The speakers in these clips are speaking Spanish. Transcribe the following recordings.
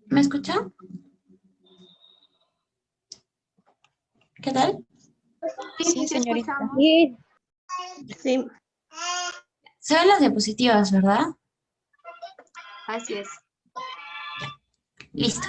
¿Me escuchan? ¿Qué tal? Sí, señorita. Sí, sí. Se ven las diapositivas, ¿verdad? Así es. Listo.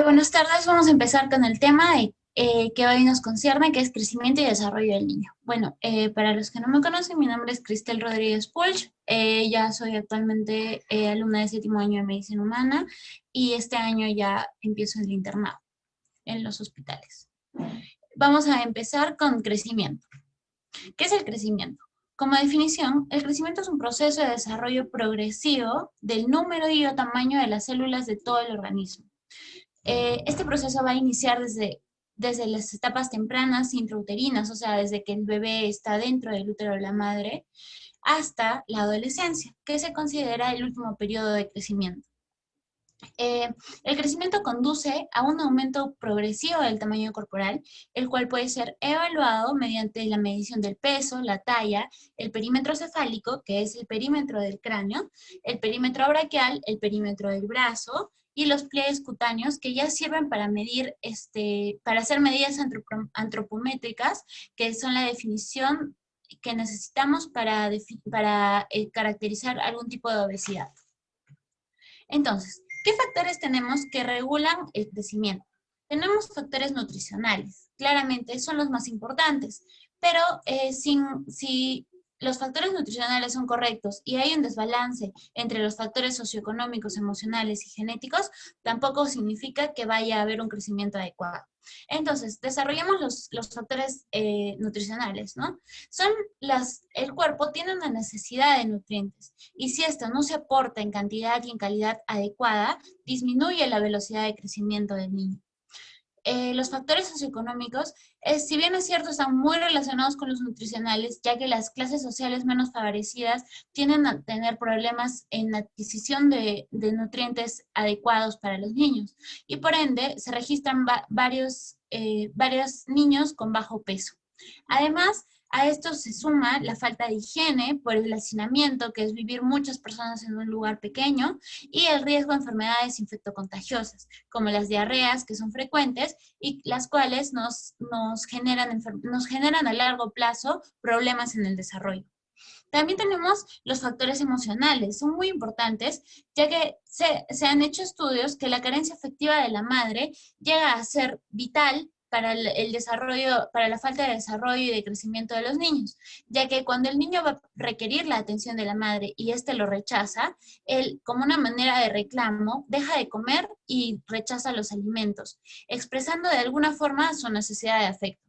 Buenas tardes, vamos a empezar con el tema que hoy nos concierne, que es crecimiento y desarrollo del niño. Bueno, para los que no me conocen, mi nombre es Cristel Rodríguez Puig, ya soy actualmente alumna de 7º año de Medicina Humana y este año ya empiezo el internado en los hospitales. Vamos a empezar con crecimiento. ¿Qué es el crecimiento? Como definición, el crecimiento es un proceso de desarrollo progresivo del número y o tamaño de las células de todo el organismo. Este proceso va a iniciar desde las etapas tempranas intrauterinas, o sea, desde que el bebé está dentro del útero de la madre, hasta la adolescencia, que se considera el último periodo de crecimiento. El crecimiento conduce a un aumento progresivo del tamaño corporal, el cual puede ser evaluado mediante la medición del peso, la talla, el perímetro cefálico, que es el perímetro del cráneo, el perímetro braquial, el perímetro del brazo y los pliegues cutáneos, que ya sirven para medir, para hacer medidas antropométricas, que son la definición que necesitamos para caracterizar algún tipo de obesidad. Entonces, ¿qué factores tenemos que regulan el crecimiento? Tenemos factores nutricionales, claramente son los más importantes, pero si los factores nutricionales son correctos y hay un desbalance entre los factores socioeconómicos, emocionales y genéticos, tampoco significa que vaya a haber un crecimiento adecuado. Entonces, desarrollemos los factores nutricionales, ¿no? El cuerpo tiene una necesidad de nutrientes y si esto no se aporta en cantidad y en calidad adecuada, disminuye la velocidad de crecimiento del niño. Los factores socioeconómicos, si bien es cierto, están muy relacionados con los nutricionales, ya que las clases sociales menos favorecidas tienden a tener problemas en la adquisición de nutrientes adecuados para los niños y por ende se registran varios niños con bajo peso. Además, a esto se suma la falta de higiene por el hacinamiento, que es vivir muchas personas en un lugar pequeño, y el riesgo de enfermedades infectocontagiosas, como las diarreas, que son frecuentes y las cuales nos generan a largo plazo problemas en el desarrollo. También tenemos los factores emocionales, son muy importantes, ya que se han hecho estudios que la carencia afectiva de la madre llega a ser vital para el desarrollo, para la falta de desarrollo y de crecimiento de los niños, ya que cuando el niño va a requerir la atención de la madre y éste lo rechaza, él, como una manera de reclamo, deja de comer y rechaza los alimentos, expresando de alguna forma su necesidad de afecto.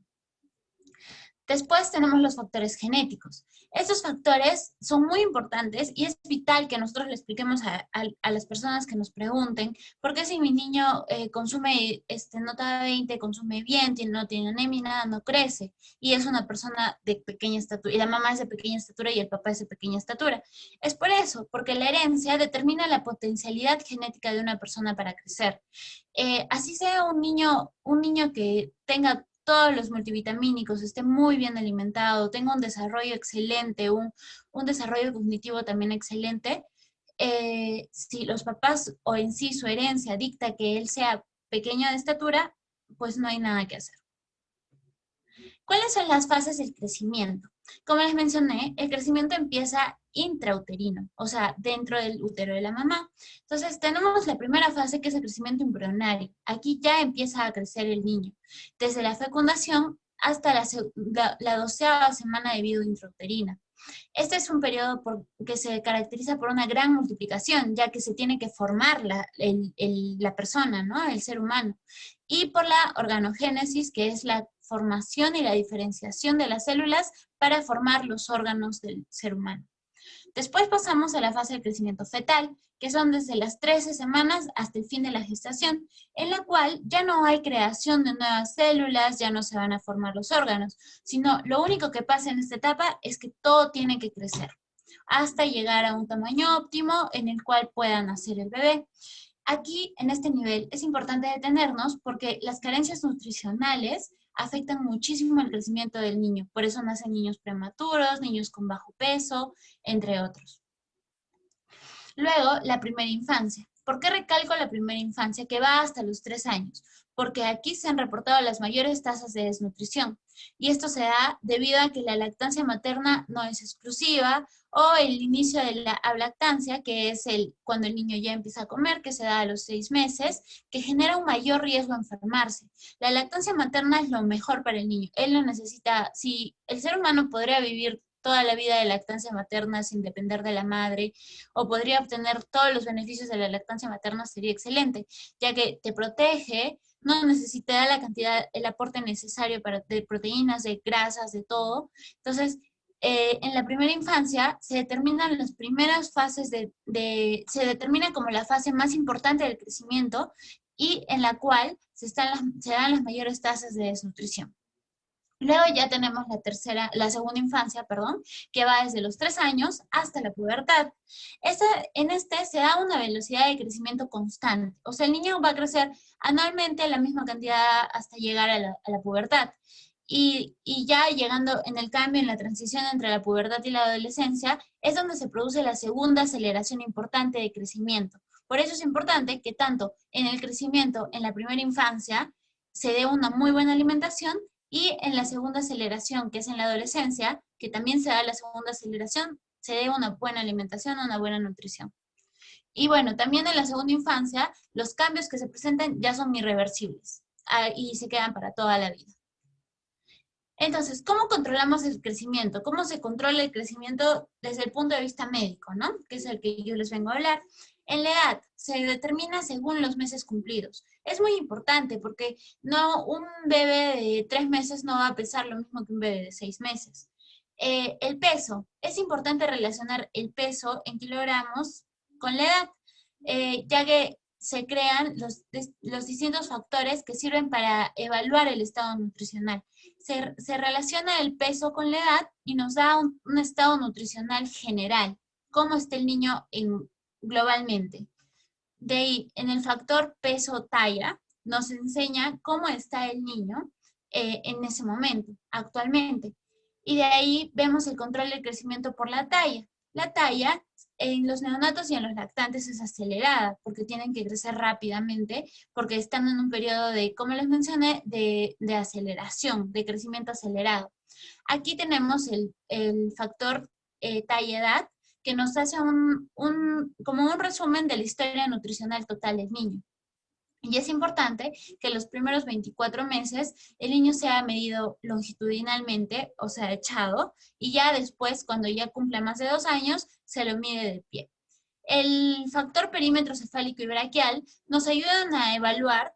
Después tenemos los factores genéticos. Estos factores son muy importantes y es vital que nosotros le expliquemos a las personas que nos pregunten por qué si mi niño consume nota 20, consume bien, no tiene anemia, nada, no crece. Y es una persona de pequeña estatura, y la mamá es de pequeña estatura y el papá es de pequeña estatura. Es por eso, porque la herencia determina la potencialidad genética de una persona para crecer. Así sea un niño que tenga todos los multivitamínicos, esté muy bien alimentado, tenga un desarrollo excelente, un desarrollo cognitivo también excelente, si los papás o en sí su herencia dicta que él sea pequeño de estatura, pues no hay nada que hacer. ¿Cuáles son las fases del crecimiento? Como les mencioné, el crecimiento empieza intrauterino, o sea, dentro del útero de la mamá. Entonces, tenemos la primera fase, que es el crecimiento embrionario. Aquí ya empieza a crecer el niño, desde la fecundación hasta la 12ª semana de vida intrauterina. Este es un periodo que se caracteriza por una gran multiplicación, ya que se tiene que formar la persona, ¿no? El ser humano. Y por la organogénesis, que es la formación y la diferenciación de las células para formar los órganos del ser humano. Después pasamos a la fase de crecimiento fetal, que son desde las 13 semanas hasta el fin de la gestación, en la cual ya no hay creación de nuevas células, ya no se van a formar los órganos, sino lo único que pasa en esta etapa es que todo tiene que crecer, hasta llegar a un tamaño óptimo en el cual pueda nacer el bebé. Aquí, en este nivel, es importante detenernos porque las carencias nutricionales afectan muchísimo el crecimiento del niño. Por eso nacen niños prematuros, niños con bajo peso, entre otros. Luego, la primera infancia. ¿Por qué recalco la primera infancia? Que va hasta los 3 años. Porque aquí se han reportado las mayores tasas de desnutrición. Y esto se da debido a que la lactancia materna no es exclusiva, o el inicio de la lactancia, que es cuando el niño ya empieza a comer, que se da a los 6 meses, que genera un mayor riesgo a enfermarse. La lactancia materna es lo mejor para el niño. Él lo necesita. Si el ser humano podría vivir toda la vida de lactancia materna sin depender de la madre, o podría obtener todos los beneficios de la lactancia materna, sería excelente, ya que te protege, no necesita la cantidad, el aporte necesario de proteínas, de grasas, de todo. Entonces, en la primera infancia se determinan las primeras fases se determina como la fase más importante del crecimiento y en la cual se dan las mayores tasas de desnutrición. Luego ya tenemos la segunda infancia, perdón, que va desde los 3 años hasta la pubertad. En este se da una velocidad de crecimiento constante. O sea, el niño va a crecer anualmente la misma cantidad hasta llegar a la pubertad. Y ya llegando en el cambio, en la transición entre la pubertad y la adolescencia, es donde se produce la segunda aceleración importante de crecimiento. Por eso es importante que tanto en el crecimiento en la primera infancia se dé una muy buena alimentación, y en la segunda aceleración, que es en la adolescencia, que también se da la segunda aceleración, se dé una buena alimentación, una buena nutrición. Y bueno, también en la segunda infancia, los cambios que se presenten ya son irreversibles y se quedan para toda la vida. Entonces, ¿cómo controlamos el crecimiento? ¿Cómo se controla el crecimiento desde el punto de vista médico, ¿no? Que es el que yo les vengo a hablar. En la edad se determina según los meses cumplidos. Es muy importante porque un bebé de 3 meses no va a pesar lo mismo que un bebé de 6 meses. El peso. Es importante relacionar el peso en kilogramos con la edad, ya que se crean los distintos factores que sirven para evaluar el estado nutricional. Se relaciona el peso con la edad y nos da un estado nutricional general, cómo está el niño globalmente. De ahí, en el factor peso-talla, nos enseña cómo está el niño en ese momento, actualmente. Y de ahí vemos el control del crecimiento por la talla. La talla en los neonatos y en los lactantes es acelerada, porque tienen que crecer rápidamente, porque están en un periodo de, como les mencioné, de aceleración, de crecimiento acelerado. Aquí tenemos el factor talla-edad, que nos hace como un resumen de la historia nutricional total del niño. Y es importante que los primeros 24 meses el niño sea medido longitudinalmente, o sea, echado, y ya después, cuando ya cumpla más de 2 años, se lo mide de pie. El factor perímetro cefálico y braquial nos ayudan a evaluar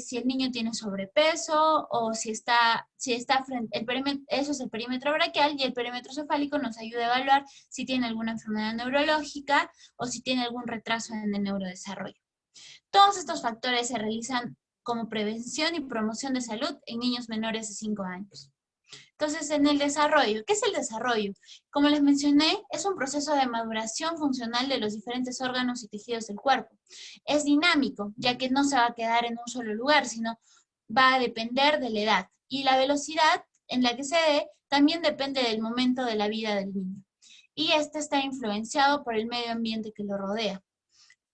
si el niño tiene sobrepeso o si está frente, eso es el perímetro braquial, y el perímetro cefálico nos ayuda a evaluar si tiene alguna enfermedad neurológica o si tiene algún retraso en el neurodesarrollo. Todos estos factores se realizan como prevención y promoción de salud en niños menores de 5 años. Entonces, en el desarrollo, ¿qué es el desarrollo? Como les mencioné, es un proceso de maduración funcional de los diferentes órganos y tejidos del cuerpo. Es dinámico, ya que no se va a quedar en un solo lugar, sino va a depender de la edad. Y la velocidad en la que se dé también depende del momento de la vida del niño. Y este está influenciado por el medio ambiente que lo rodea.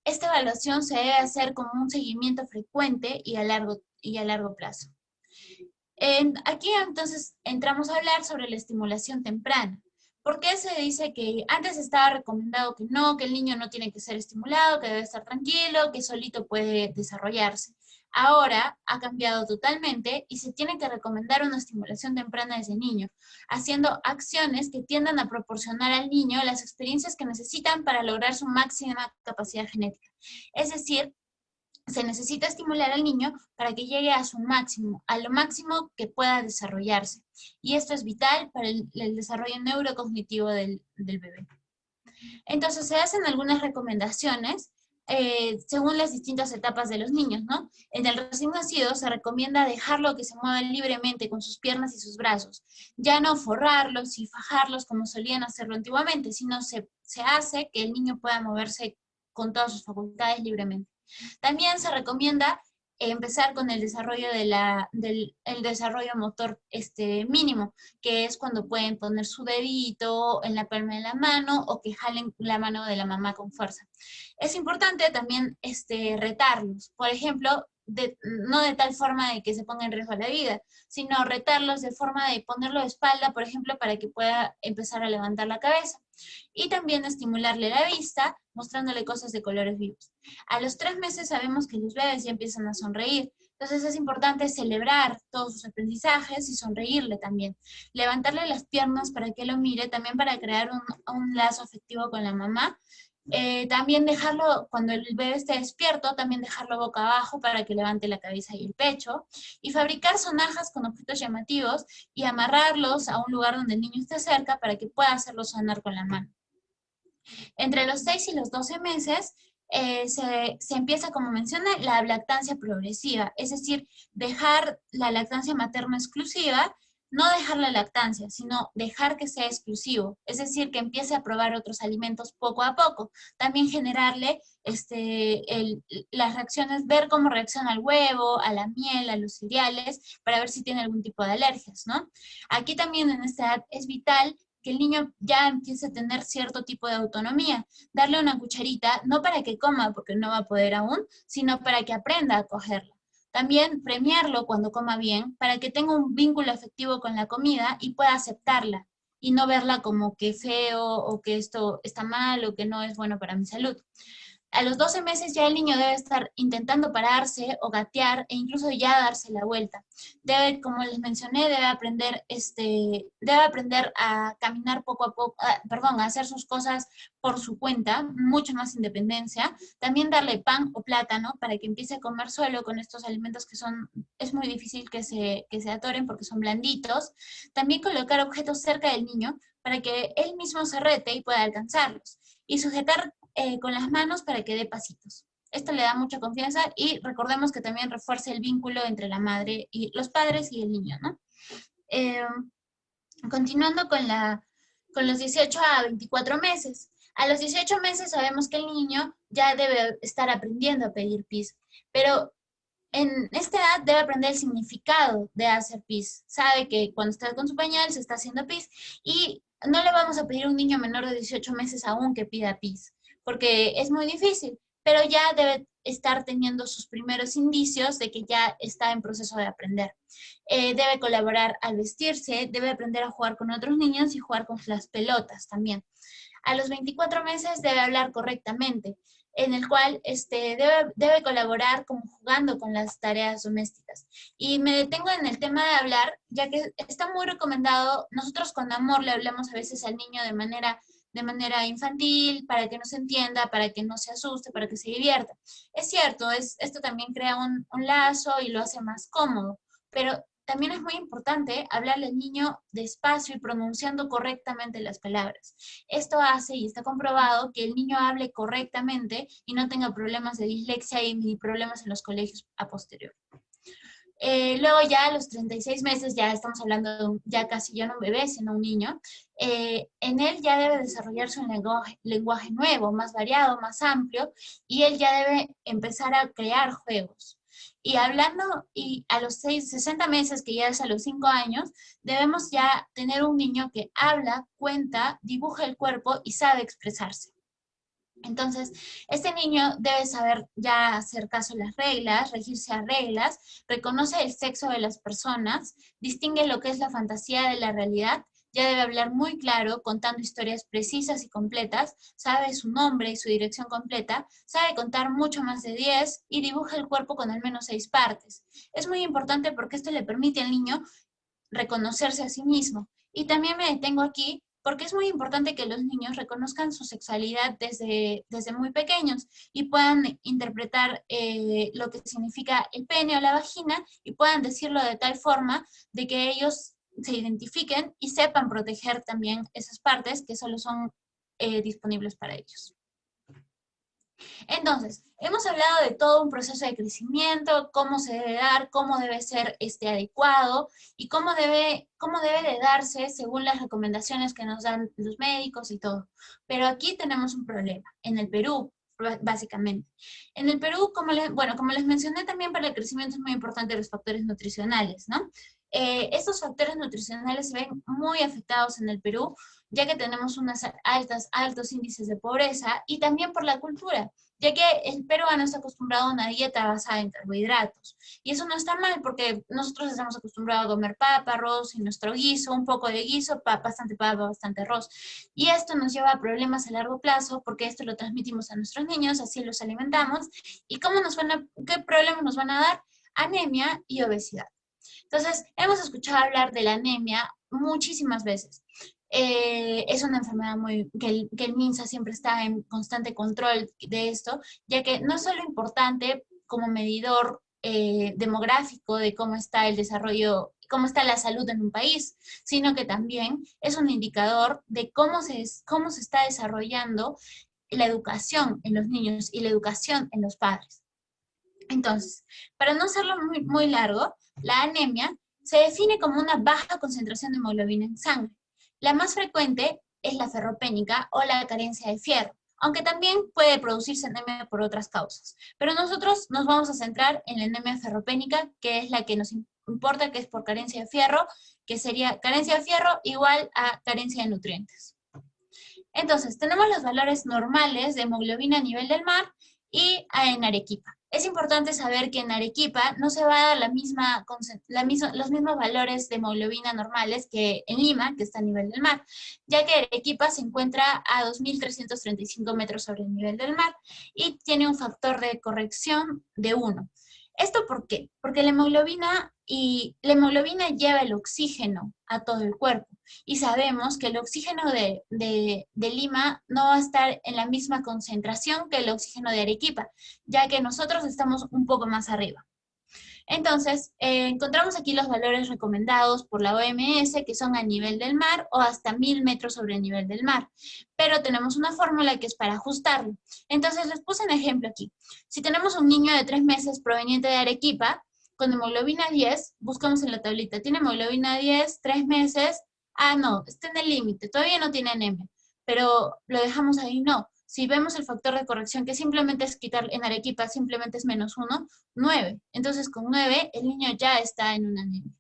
Esta evaluación se debe hacer como un seguimiento frecuente y a largo plazo. Aquí entonces entramos a hablar sobre la estimulación temprana. ¿Por qué se dice que antes estaba recomendado que no, que el niño no tiene que ser estimulado, que debe estar tranquilo, que solito puede desarrollarse? Ahora ha cambiado totalmente y se tiene que recomendar una estimulación temprana desde niño, haciendo acciones que tiendan a proporcionar al niño las experiencias que necesitan para lograr su máxima capacidad genética. Es decir, se necesita estimular al niño para que llegue a lo máximo que pueda desarrollarse. Y esto es vital para el desarrollo neurocognitivo del bebé. Entonces se hacen algunas recomendaciones según las distintas etapas de los niños, ¿no? En el recién nacido se recomienda dejarlo que se mueva libremente con sus piernas y sus brazos. Ya no forrarlos y fajarlos como solían hacerlo antiguamente, sino se hace que el niño pueda moverse con todas sus facultades libremente. También se recomienda empezar con el desarrollo el desarrollo motor mínimo, que es cuando pueden poner su dedito en la palma de la mano o que jalen la mano de la mamá con fuerza. Es importante también retarlos, por ejemplo, no de tal forma de que se ponga en riesgo la vida, sino retarlos de forma de ponerlo de espalda, por ejemplo, para que pueda empezar a levantar la cabeza. Y también estimularle la vista, mostrándole cosas de colores vivos. A los 3 meses sabemos que los bebés ya empiezan a sonreír, entonces es importante celebrar todos sus aprendizajes y sonreírle también. Levantarle las piernas para que lo mire, también para crear un lazo afectivo con la mamá. También dejarlo, cuando el bebé esté despierto, también dejarlo boca abajo para que levante la cabeza y el pecho. Y fabricar sonajas con objetos llamativos y amarrarlos a un lugar donde el niño esté cerca para que pueda hacerlo sonar con la mano. Entre los 6 y los 12 meses se empieza, como mencioné, la lactancia progresiva, es decir, dejar la lactancia materna exclusiva, no dejar la lactancia, sino dejar que sea exclusivo, es decir, que empiece a probar otros alimentos poco a poco. También generarle las reacciones, ver cómo reacciona al huevo, a la miel, a los cereales, para ver si tiene algún tipo de alergias, ¿no? Aquí también en esta edad es vital que el niño ya empiece a tener cierto tipo de autonomía. Darle una cucharita, no para que coma, porque no va a poder aún, sino para que aprenda a cogerla. También premiarlo cuando coma bien, para que tenga un vínculo afectivo con la comida y pueda aceptarla, y no verla como que feo, o que esto está mal, o que no es bueno para mi salud. A los 12 meses ya el niño debe estar intentando pararse o gatear e incluso ya darse la vuelta. Debe, como les mencioné, debe aprender a caminar poco a poco, a hacer sus cosas por su cuenta, mucha más independencia. También darle pan o plátano para que empiece a comer solo con estos alimentos que es muy difícil que se atoren porque son blanditos. También colocar objetos cerca del niño para que él mismo se rete y pueda alcanzarlos. Y sujetar con las manos para que dé pasitos. Esto le da mucha confianza y recordemos que también refuerza el vínculo entre la madre y los padres y el niño, ¿no? Continuando con los 18 a 24 meses. A los 18 meses sabemos que el niño ya debe estar aprendiendo a pedir pis, pero en esta edad debe aprender el significado de hacer pis. Sabe que cuando está con su pañal se está haciendo pis y no le vamos a pedir a un niño menor de 18 meses aún que pida pis, porque es muy difícil, pero ya debe estar teniendo sus primeros indicios de que ya está en proceso de aprender. Debe colaborar al vestirse, debe aprender a jugar con otros niños y jugar con las pelotas también. A los 24 meses debe hablar correctamente, en el cual debe colaborar como jugando con las tareas domésticas. Y me detengo en el tema de hablar, ya que está muy recomendado. Nosotros con amor le hablamos a veces al niño de manera infantil, para que no se entienda, para que no se asuste, para que se divierta. Es cierto, esto también crea un lazo y lo hace más cómodo, pero también es muy importante hablarle al niño despacio y pronunciando correctamente las palabras. Esto hace, y está comprobado, que el niño hable correctamente y no tenga problemas de dislexia y ni problemas en los colegios a posterior. Luego ya a los 36 meses, ya estamos hablando de ya casi ya no un bebé, sino un niño, en él ya debe desarrollarse un lenguaje nuevo, más variado, más amplio, y él ya debe empezar a crear juegos. Y a los 60 meses, que ya es a los 5 años, debemos ya tener un niño que habla, cuenta, dibuja el cuerpo y sabe expresarse. Entonces, este niño debe saber ya hacer caso a las reglas, regirse a reglas, reconoce el sexo de las personas, distingue lo que es la fantasía de la realidad, ya debe hablar muy claro, contando historias precisas y completas, sabe su nombre y su dirección completa, sabe contar mucho más de 10 y dibuja el cuerpo con al menos 6 partes. Es muy importante porque esto le permite al niño reconocerse a sí mismo. Y también me detengo aquí porque es muy importante que los niños reconozcan su sexualidad desde muy pequeños y puedan interpretar lo que significa el pene o la vagina y puedan decirlo de tal forma de que ellos se identifiquen y sepan proteger también esas partes que solo son disponibles para ellos. Entonces, hemos hablado de todo un proceso de crecimiento, cómo se debe dar, cómo debe ser adecuado y cómo debe de darse según las recomendaciones que nos dan los médicos y todo. Pero aquí tenemos un problema. En el Perú, básicamente. En el Perú, como les mencioné también, para el crecimiento es muy importante los factores nutricionales, ¿no? Estos factores nutricionales se ven muy afectados en el Perú, ya que tenemos altos índices de pobreza, y también por la cultura, ya que el peruano está acostumbrado a una dieta basada en carbohidratos. Y eso no está mal, porque nosotros estamos acostumbrados a comer papa, arroz y nuestro guiso, un poco de guiso, bastante papa, bastante arroz. Y esto nos lleva a problemas a largo plazo, porque esto lo transmitimos a nuestros niños, así los alimentamos. ¿Y qué problemas nos van a dar? Anemia y obesidad. Entonces, hemos escuchado hablar de la anemia muchísimas veces. Es una enfermedad que el MINSA siempre está en constante control de esto, ya que no es solo importante como medidor demográfico de cómo está el desarrollo, cómo está la salud en un país, sino que también es un indicador de cómo se está desarrollando la educación en los niños y la educación en los padres. Entonces, para no hacerlo muy largo, la anemia se define como una baja concentración de hemoglobina en sangre. La más frecuente es la ferropénica o la carencia de fierro, aunque también puede producirse anemia por otras causas. Pero nosotros nos vamos a centrar en la anemia ferropénica, que es la que nos importa, que es por carencia de fierro, que sería carencia de fierro igual a carencia de nutrientes. Entonces, tenemos los valores normales de hemoglobina a nivel del mar y en Arequipa. Es importante saber que en Arequipa no se va a dar los mismos valores de hemoglobina normales que en Lima, que está a nivel del mar, ya que Arequipa se encuentra a 2.335 metros sobre el nivel del mar y tiene un factor de corrección de 1. ¿Esto por qué? Porque la hemoglobina lleva el oxígeno a todo el cuerpo. Y sabemos que el oxígeno de Lima no va a estar en la misma concentración que el oxígeno de Arequipa, ya que nosotros estamos un poco más arriba. Entonces, encontramos aquí los valores recomendados por la OMS, que son a nivel del mar o hasta 1.000 metros sobre el nivel del mar. Pero tenemos una fórmula que es para ajustarlo. Entonces, les puse un ejemplo aquí. Si tenemos un niño de 3 meses proveniente de Arequipa, con hemoglobina 10, buscamos en la tablita, ¿tiene hemoglobina 10, 3 meses? Ah, no, está en el límite, todavía no tiene anemia, pero lo dejamos ahí, no. Si vemos el factor de corrección, que simplemente es quitar en Arequipa, simplemente es -1, 9. Entonces, con 9, el niño ya está en una anemia.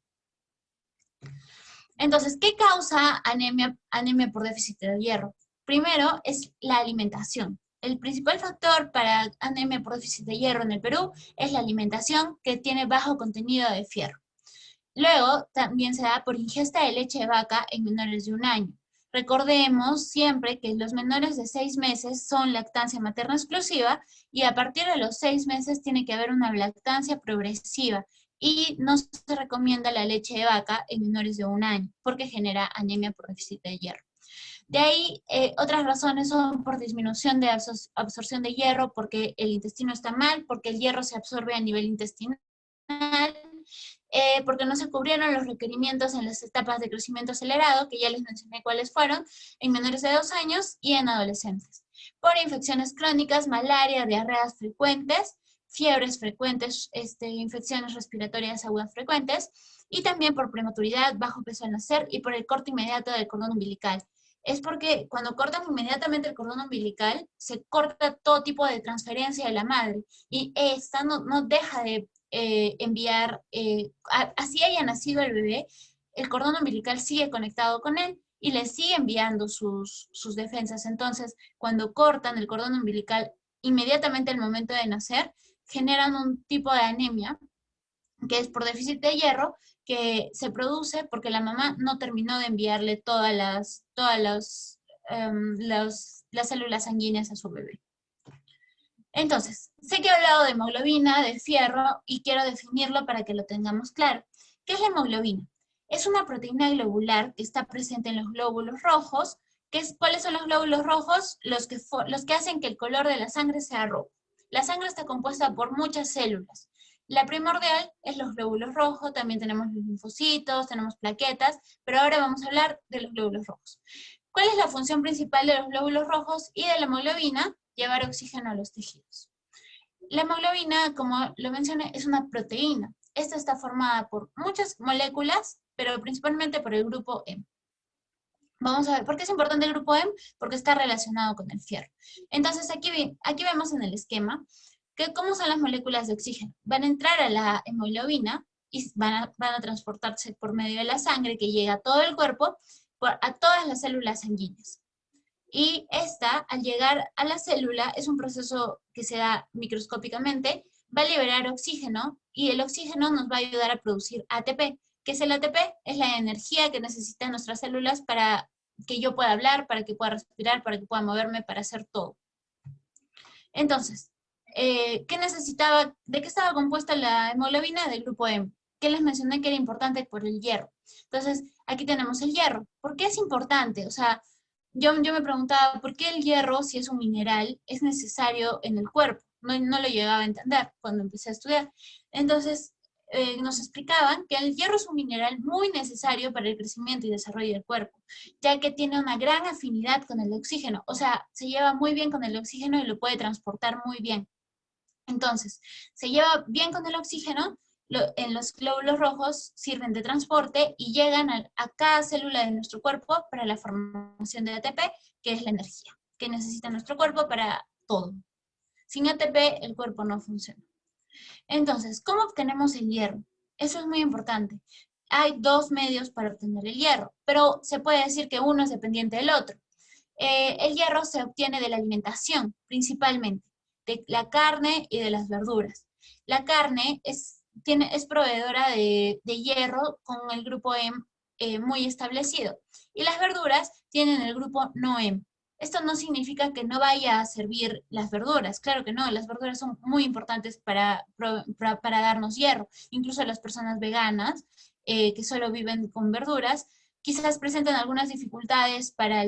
Entonces, ¿qué causa anemia por déficit de hierro? Primero, es la alimentación. El principal factor para anemia por déficit de hierro en el Perú es la alimentación, que tiene bajo contenido de fierro. Luego, también se da por ingesta de leche de vaca en menores de 1 año. Recordemos siempre que los menores de 6 meses son lactancia materna exclusiva y a partir de los 6 meses tiene que haber una lactancia progresiva y no se recomienda la leche de vaca en menores de 1 año porque genera anemia por déficit de hierro. De ahí, otras razones son por disminución de absorción de hierro, porque el intestino está mal, porque el hierro se absorbe a nivel intestinal, porque no se cubrieron los requerimientos en las etapas de crecimiento acelerado, que ya les mencioné cuáles fueron, en menores de 2 años y en adolescentes. Por infecciones crónicas, malaria, diarreas frecuentes, fiebres frecuentes, infecciones respiratorias agudas frecuentes, y también por prematuridad, bajo peso al nacer y por el corte inmediato del cordón umbilical. Es porque cuando cortan inmediatamente el cordón umbilical, se corta todo tipo de transferencia de la madre, y esta no deja de enviar, así haya nacido el bebé, el cordón umbilical sigue conectado con él y le sigue enviando sus defensas. Entonces, cuando cortan el cordón umbilical inmediatamente al momento de nacer, generan un tipo de anemia, que es por déficit de hierro, que se produce porque la mamá no terminó de enviarle todas las células sanguíneas a su bebé. Entonces, sé que he hablado de hemoglobina, de fierro, y quiero definirlo para que lo tengamos claro. ¿Qué es la hemoglobina? Es una proteína globular que está presente en los glóbulos rojos. ¿Cuáles son los glóbulos rojos? Los que hacen que el color de la sangre sea rojo. La sangre está compuesta por muchas células. La primordial es los glóbulos rojos, también tenemos los linfocitos, tenemos plaquetas, pero ahora vamos a hablar de los glóbulos rojos. ¿Cuál es la función principal de los glóbulos rojos y de la hemoglobina? Llevar oxígeno a los tejidos. La hemoglobina, como lo mencioné, es una proteína. Esta está formada por muchas moléculas, pero principalmente por el grupo M. Vamos a ver, ¿por qué es importante el grupo M? Porque está relacionado con el fierro. Entonces, aquí vemos en el esquema que cómo son las moléculas de oxígeno. Van a entrar a la hemoglobina y van a transportarse por medio de la sangre que llega a todo el cuerpo, a todas las células sanguíneas. Y esta, al llegar a la célula, es un proceso que se da microscópicamente, va a liberar oxígeno y el oxígeno nos va a ayudar a producir ATP. ¿Qué es el ATP? Es la energía que necesitan nuestras células para que yo pueda hablar, para que pueda respirar, para que pueda moverme, para hacer todo. Entonces, ¿qué necesitaba? ¿De qué estaba compuesta la hemoglobina? Del grupo M. ¿Qué les mencioné que era importante? Por el hierro. Entonces, aquí tenemos el hierro. ¿Por qué es importante? O sea, yo me preguntaba, ¿por qué el hierro, si es un mineral, es necesario en el cuerpo? No lo llegaba a entender cuando empecé a estudiar. Entonces, nos explicaban que el hierro es un mineral muy necesario para el crecimiento y desarrollo del cuerpo, ya que tiene una gran afinidad con el oxígeno, o sea, se lleva muy bien con el oxígeno y lo puede transportar muy bien. Entonces, se lleva bien con el oxígeno, en los glóbulos rojos sirven de transporte y llegan a cada célula de nuestro cuerpo para la formación de ATP, que es la energía que necesita nuestro cuerpo para todo. Sin ATP el cuerpo no funciona. Entonces, ¿cómo obtenemos el hierro? Eso es muy importante. Hay dos medios para obtener el hierro, pero se puede decir que uno es dependiente del otro. El hierro se obtiene de la alimentación, principalmente, de la carne y de las verduras. La carne es proveedora de hierro con el grupo M muy establecido, y las verduras tienen el grupo no M. Esto no significa que no vaya a servir las verduras, claro que no, las verduras son muy importantes para darnos hierro. Incluso las personas veganas que solo viven con verduras, quizás presentan algunas dificultades para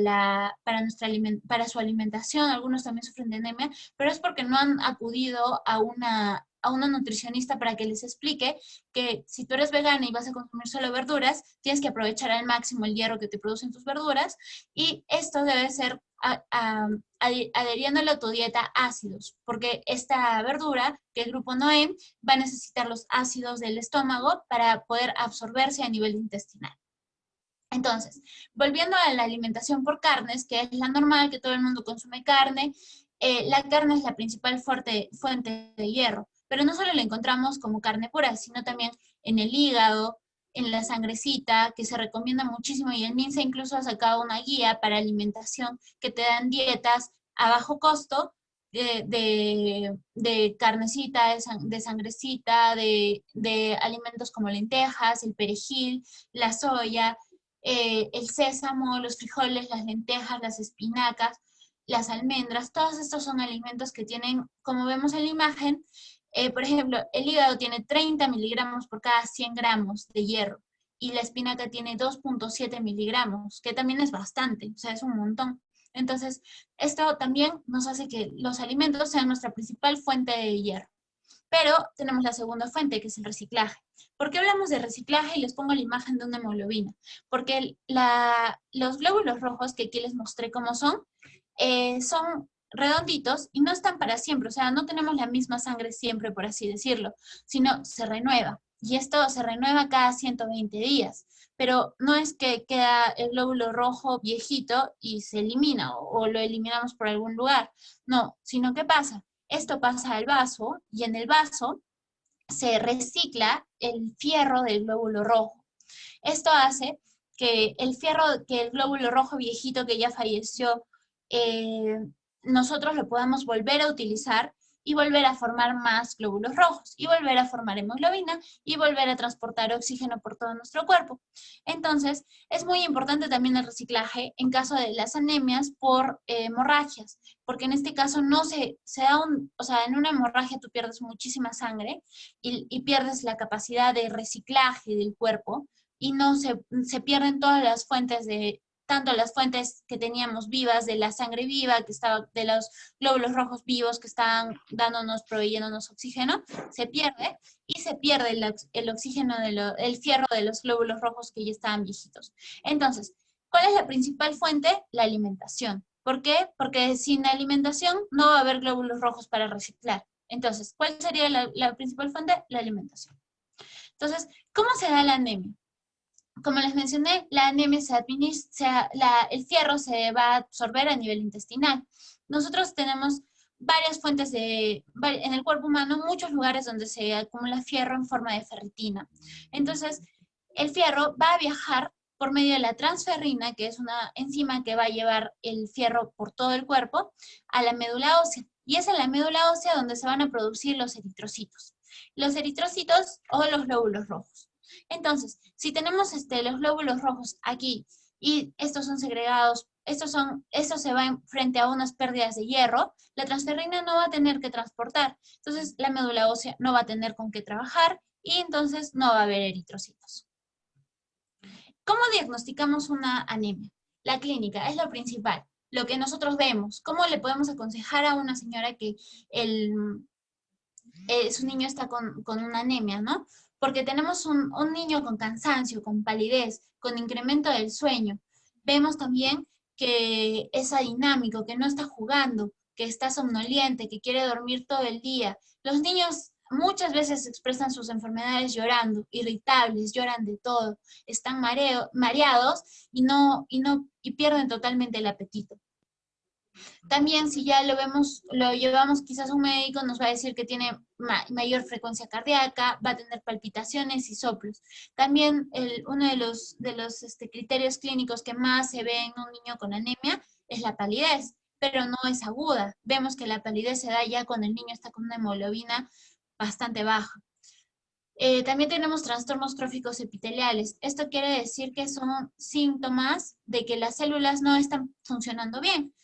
su alimentación, algunos también sufren de anemia, pero es porque no han acudido a una nutricionista para que les explique que si tú eres vegana y vas a consumir solo verduras, tienes que aprovechar al máximo el hierro que te producen tus verduras, y esto debe ser adheriéndole a tu dieta ácidos, porque esta verdura, que el grupo NOEM, va a necesitar los ácidos del estómago para poder absorberse a nivel intestinal. Entonces, volviendo a la alimentación por carnes, que es la normal, que todo el mundo consume carne, la carne es la principal fuente de hierro, pero no solo la encontramos como carne pura, sino también en el hígado, en la sangrecita, que se recomienda muchísimo, y el MINSA incluso ha sacado una guía para alimentación que te dan dietas a bajo costo de carnecita, de sangrecita, de alimentos como lentejas, el perejil, la soya, el sésamo, los frijoles, las lentejas, las espinacas, las almendras. Todos estos son alimentos que tienen, como vemos en la imagen, por ejemplo, el hígado tiene 30 miligramos por cada 100 gramos de hierro, y la espinaca tiene 2.7 miligramos, que también es bastante, o sea, es un montón. Entonces, esto también nos hace que los alimentos sean nuestra principal fuente de hierro. Pero tenemos la segunda fuente, que es el reciclaje. ¿Por qué hablamos de reciclaje? Y les pongo la imagen de una hemoglobina. Porque los glóbulos rojos, que aquí les mostré cómo son redonditos y no están para siempre. O sea, no tenemos la misma sangre siempre, por así decirlo, sino se renueva. Y esto se renueva cada 120 días. Pero no es que queda el glóbulo rojo viejito y se elimina o lo eliminamos por algún lugar. No, sino ¿qué pasa? Esto pasa al vaso, y en el vaso se recicla el fierro del glóbulo rojo. Esto hace que que el glóbulo rojo viejito que ya falleció, eh, nosotros lo podamos volver a utilizar y volver a formar más glóbulos rojos, y volver a formar hemoglobina, y volver a transportar oxígeno por todo nuestro cuerpo. Entonces, es muy importante también el reciclaje en caso de las anemias por hemorragias, porque en este caso no se da o sea, en una hemorragia tú pierdes muchísima sangre y pierdes la capacidad de reciclaje del cuerpo, y no se pierden todas las fuentes tanto las fuentes que teníamos vivas de la sangre viva, que estaba, de los glóbulos rojos vivos que estaban proveyéndonos oxígeno, se pierde, y se pierde el oxígeno, el fierro de los glóbulos rojos que ya estaban viejitos. Entonces, ¿cuál es la principal fuente? La alimentación. ¿Por qué? Porque sin alimentación no va a haber glóbulos rojos para reciclar. Entonces, ¿cuál sería la principal fuente? La alimentación. Entonces, ¿cómo se da la anemia? como les mencioné, la anemia el fierro se va a absorber a nivel intestinal. Nosotros tenemos varias fuentes en el cuerpo humano, muchos lugares donde se acumula fierro en forma de ferritina. Entonces, el fierro va a viajar por medio de la transferrina, que es una enzima que va a llevar el fierro por todo el cuerpo, a la médula ósea. Y es en la médula ósea donde se van a producir los eritrocitos. Los eritrocitos o los glóbulos rojos. Entonces, si tenemos los glóbulos rojos aquí y estos son segregados, estos se van frente a unas pérdidas de hierro, la transferrina no va a tener que transportar. Entonces, la médula ósea no va a tener con qué trabajar y entonces no va a haber eritrocitos. ¿Cómo diagnosticamos una anemia? La clínica es lo principal, lo que nosotros vemos. ¿Cómo le podemos aconsejar a una señora que su niño está con una anemia, ¿no? Porque tenemos un niño con cansancio, con palidez, con incremento del sueño. Vemos también que es adinámico, que no está jugando, que está somnoliente, que quiere dormir todo el día. Los niños muchas veces expresan sus enfermedades llorando, irritables, lloran de todo, están mareados y pierden totalmente el apetito. También si ya lo llevamos quizás a un médico, nos va a decir que tiene mayor frecuencia cardíaca, va a tener palpitaciones y soplos. También uno de los criterios clínicos que más se ve en un niño con anemia es la palidez, pero no es aguda. Vemos que la palidez se da ya cuando el niño está con una hemoglobina bastante baja. También tenemos trastornos tróficos epiteliales. Esto quiere decir que son síntomas de que las células no están funcionando bien.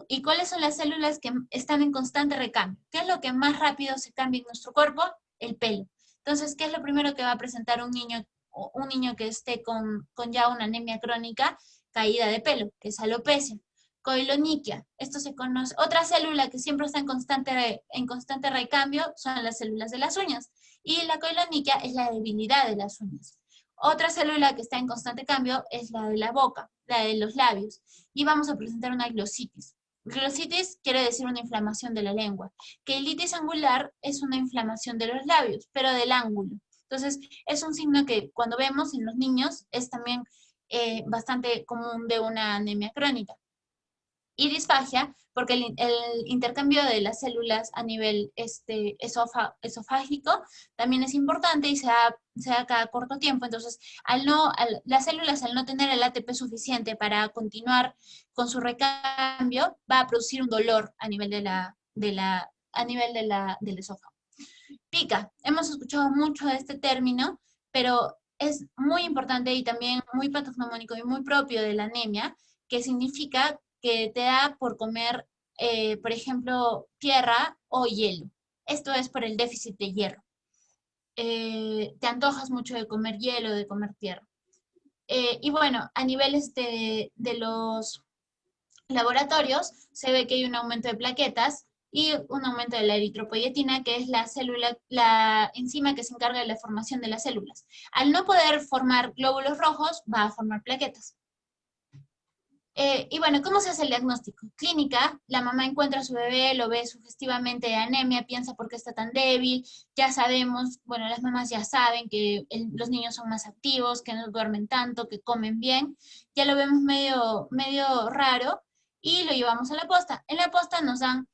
¿Y cuáles son las células que están en constante recambio? ¿Qué es lo que más rápido se cambia en nuestro cuerpo? El pelo. Entonces, ¿qué es lo primero que va a presentar un niño que esté con ya una anemia crónica? Caída de pelo, que es alopecia. Coiloniquia, esto se conoce. Otra célula que siempre está en constante recambio son las células de las uñas. Y la coiloniquia es la debilidad de las uñas. Otra célula que está en constante cambio es la de la boca, la de los labios. Y vamos a presentar una glositis. Glositis quiere decir una inflamación de la lengua. Queilitis angular es una inflamación de los labios, pero del ángulo. Entonces, es un signo que cuando vemos en los niños es también bastante común de una anemia crónica. Y disfagia, porque el intercambio de las células a nivel esofágico también es importante y se da cada corto tiempo. Entonces, las células al no tener el ATP suficiente para continuar con su recambio, va a producir un dolor a nivel del esófago. Pica. Hemos escuchado mucho de este término, pero es muy importante y también muy patognomónico y muy propio de la anemia, que significa que te da por comer, por ejemplo, tierra o hielo. Esto es por el déficit de hierro. Te antojas mucho de comer hielo, de comer tierra. Y bueno, a niveles de los laboratorios se ve que hay un aumento de plaquetas y un aumento de la eritropoyetina, que es la enzima que se encarga de la formación de las células. Al no poder formar glóbulos rojos, va a formar plaquetas. Y bueno, ¿cómo se hace el diagnóstico? Clínica, la mamá encuentra a su bebé, lo ve sugestivamente de anemia, piensa por qué está tan débil, ya sabemos, bueno, las mamás ya saben que los niños son más activos, que no duermen tanto, que comen bien, ya lo vemos medio raro y lo llevamos a la posta. En la posta nos dan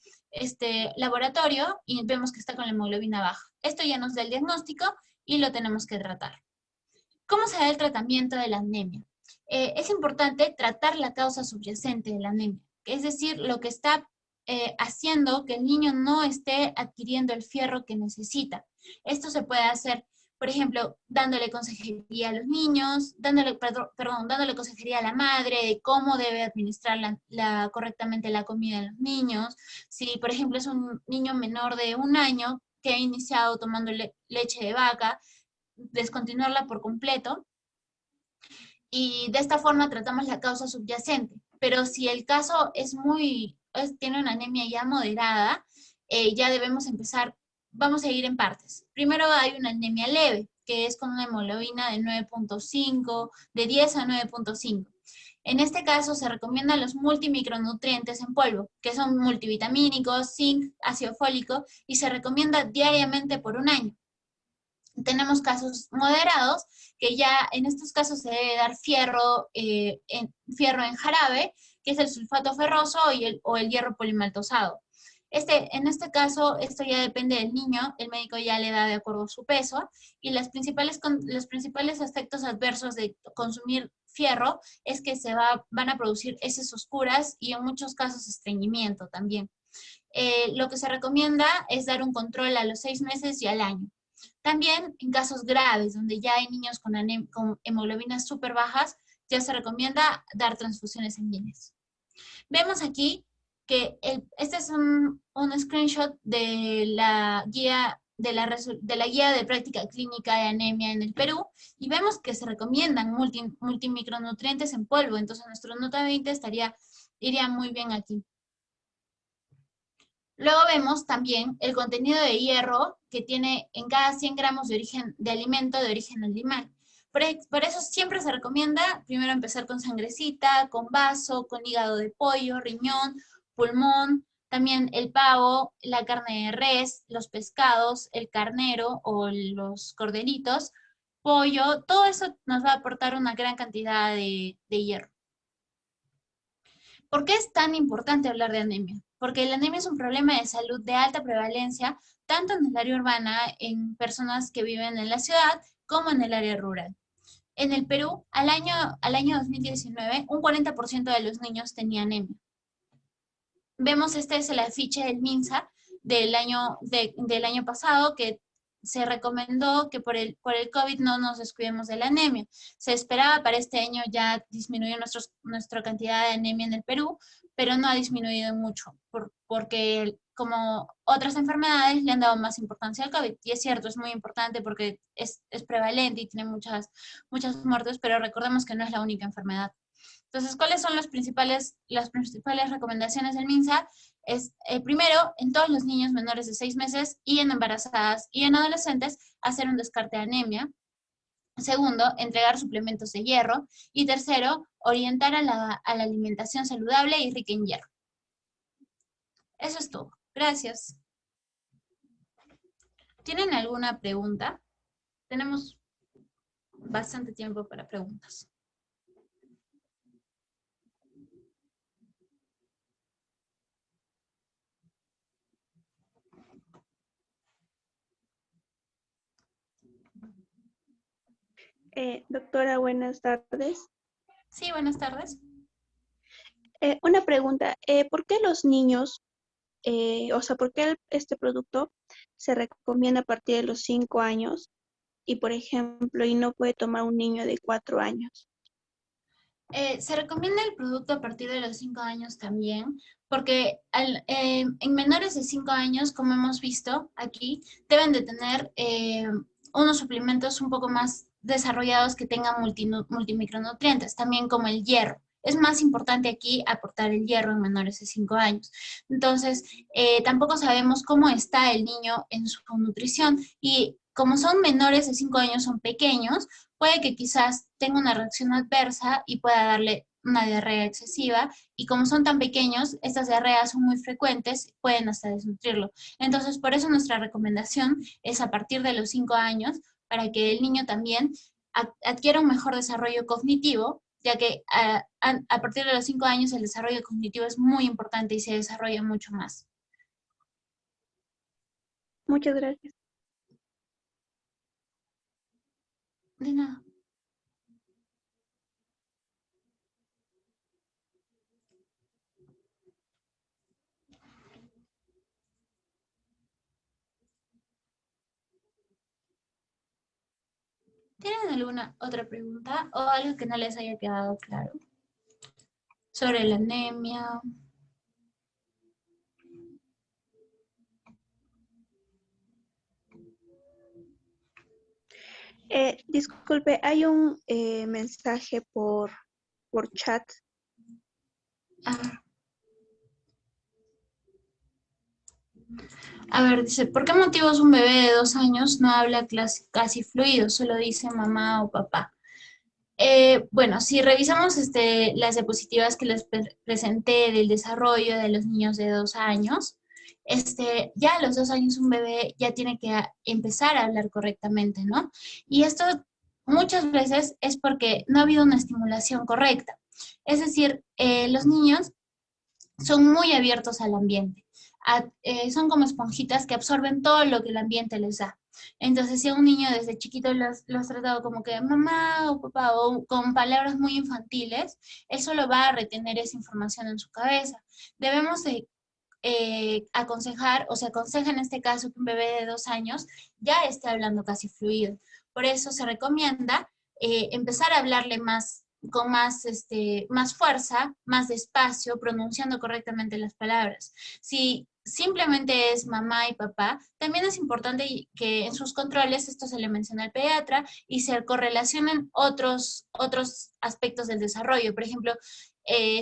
laboratorio y vemos que está con la hemoglobina baja. Esto ya nos da el diagnóstico y lo tenemos que tratar. ¿Cómo se da el tratamiento de la anemia? Es importante tratar la causa subyacente de la anemia, es decir, lo que está haciendo que el niño no esté adquiriendo el fierro que necesita. Esto se puede hacer, por ejemplo, dándole consejería a los niños, dándole consejería a la madre de cómo debe administrar correctamente la comida de los niños. Si, por ejemplo, es un niño menor de 1 año que ha iniciado tomando leche de vaca, descontinuarla por completo. Y de esta forma tratamos la causa subyacente. Pero si el caso tiene una anemia ya moderada, ya debemos empezar, vamos a ir en partes. Primero hay una anemia leve, que es con una hemoglobina de 9.5, de 10 a 9.5. En este caso se recomiendan los multimicronutrientes en polvo, que son multivitamínicos, zinc, ácido fólico, y se recomienda diariamente por 1 año. Tenemos casos moderados, que ya en estos casos se debe dar fierro, fierro en jarabe, que es el sulfato ferroso o el hierro polimaltosado. En este caso, esto ya depende del niño, el médico ya le da de acuerdo a su peso, y los principales efectos adversos de consumir fierro es que van a producir heces oscuras y en muchos casos estreñimiento también. Lo que se recomienda es dar un control a los 6 meses y al año. También en casos graves, donde ya hay niños con hemoglobinas súper bajas, ya se recomienda dar transfusiones sanguíneas. Vemos aquí que este es un screenshot de la guía de práctica clínica de anemia en el Perú, y vemos que se recomiendan multimicronutrientes en polvo, entonces nuestro nota 20 iría muy bien aquí. Luego vemos también el contenido de hierro que tiene en cada 100 gramos de alimento de origen animal. Por eso siempre se recomienda primero empezar con sangrecita, con vaso, con hígado de pollo, riñón, pulmón, también el pavo, la carne de res, los pescados, el carnero o los corderitos, pollo, todo eso nos va a aportar una gran cantidad de hierro. ¿Por qué es tan importante hablar de anemia? Porque la anemia es un problema de salud de alta prevalencia, tanto en el área urbana, en personas que viven en la ciudad, como en el área rural. En el Perú, al año 2019, un 40% de los niños tenía anemia. Vemos, este es el afiche del MINSA del año pasado, que se recomendó que por el COVID no nos descuidemos de la anemia. Se esperaba para este año ya disminuir nuestra cantidad de anemia en el Perú, pero no ha disminuido mucho, porque como otras enfermedades le han dado más importancia al COVID. Y es cierto, es muy importante porque es prevalente y tiene muchas muertes, pero recordemos que no es la única enfermedad. Entonces, ¿cuáles son las principales recomendaciones del MINSA? Primero, en todos los niños menores de 6 meses y en embarazadas y en adolescentes, hacer un descarte de anemia. Segundo, entregar suplementos de hierro. Y tercero, orientar a la alimentación saludable y rica en hierro. Eso es todo. Gracias. ¿Tienen alguna pregunta? Tenemos bastante tiempo para preguntas. Doctora, buenas tardes. Sí, buenas tardes. Una pregunta, ¿por qué los niños, por qué este producto se recomienda a partir de los 5 años y, por ejemplo, y no puede tomar un niño de 4 años? Se recomienda el producto a partir de los 5 años también, porque en menores de 5 años, como hemos visto aquí, deben de tener unos suplementos un poco más desarrollados que tengan multimicronutrientes, también como el hierro. Es más importante aquí aportar el hierro en menores de 5 años. Entonces, tampoco sabemos cómo está el niño en su nutrición, y como son menores de 5 años, son pequeños, puede que quizás tenga una reacción adversa y pueda darle una diarrea excesiva, y como son tan pequeños, estas diarreas son muy frecuentes, pueden hasta desnutrirlo. Entonces, por eso nuestra recomendación es a partir de los 5 años, para que el niño también adquiera un mejor desarrollo cognitivo, ya que a partir de los 5 años el desarrollo cognitivo es muy importante y se desarrolla mucho más. Muchas gracias. De nada. ¿Tienen alguna otra pregunta o algo que no les haya quedado claro sobre la anemia? Disculpe, hay un mensaje por chat. A ver, dice, ¿por qué motivos un bebé de 2 años no habla casi fluido? Solo dice mamá o papá. Bueno, si revisamos las diapositivas que les presenté del desarrollo de los niños de 2 años, ya a los 2 años un bebé ya tiene que empezar a hablar correctamente, ¿no? Y esto muchas veces es porque no ha habido una estimulación correcta. Es decir, los niños son muy abiertos al ambiente. Son como esponjitas que absorben todo lo que el ambiente les da. Entonces, si a un niño desde chiquito lo has tratado como que mamá o papá o con palabras muy infantiles, eso lo va a retener esa información en su cabeza. Debemos de aconsejar, o se aconseja en este caso que un bebé de 2 años ya esté hablando casi fluido. Por eso se recomienda empezar a hablarle más, con más, más fuerza, más despacio, pronunciando correctamente las palabras. Si simplemente es mamá y papá, también es importante que en sus controles, esto se le menciona al pediatra, y se correlacionen otros aspectos del desarrollo. Por ejemplo,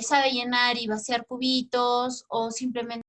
sabe llenar y vaciar cubitos o simplemente